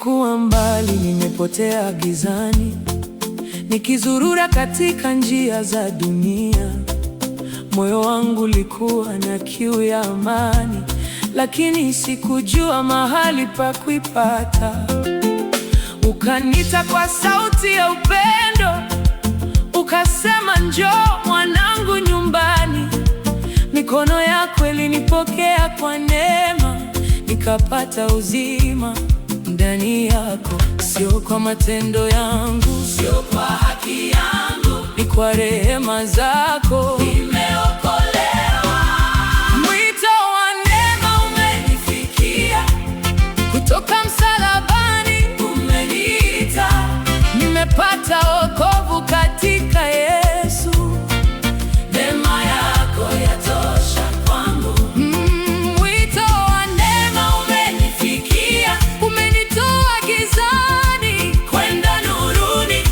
nilikuwa mbali, nimepotea gizani, nikizurura katika njia za dunia. Moyo wangu ulikuwa na kiu ya amani, lakini sikujua mahali pa kuipata. Ukanita kwa sauti ya upendo, ukasema, njoo mwanangu nyumbani. Mikono yako ilinipokea kwa neema, nikapata uzima ndani yako. Sio kwa matendo yangu, sio kwa haki yangu, ni kwa rehema zako nimeokolewa. Mwito wa neema umenifikia, kutoka msalabani umeniita. Nimepata wokovu katika Yesu, neema yako yatosha kwangu. Mwito wa neema umenifikia, umenitoa gizani kwenda nuruni.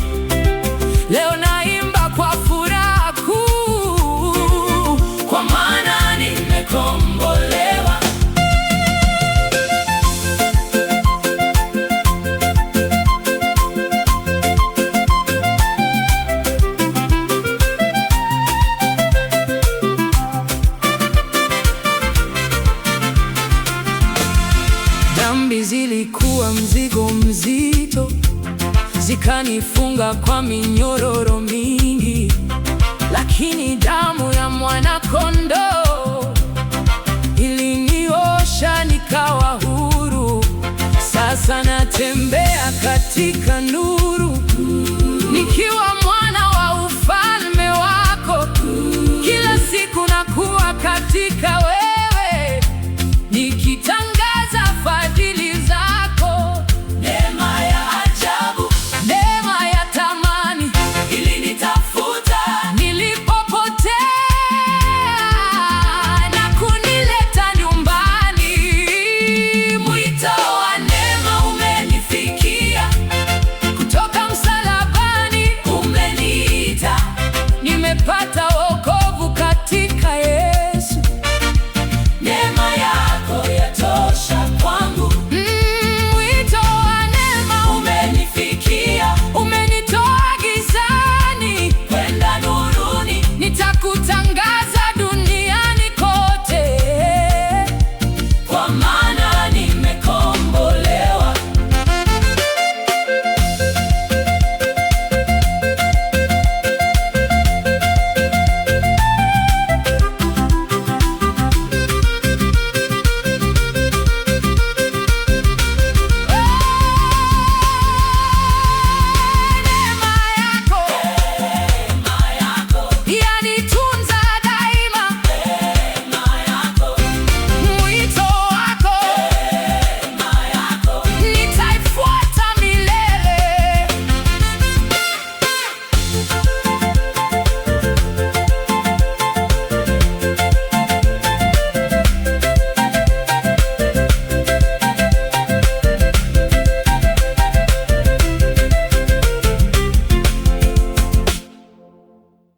Leo naimba kwa furaha kuu, kwa maana nimekombolewa. Dhambi zilikuwa mzigo mzito, zikanifunga kwa minyororo mingi, lakini damu ya mwana-kondoo iliniosha, nikawa huru. Sasa natembea katika nuru.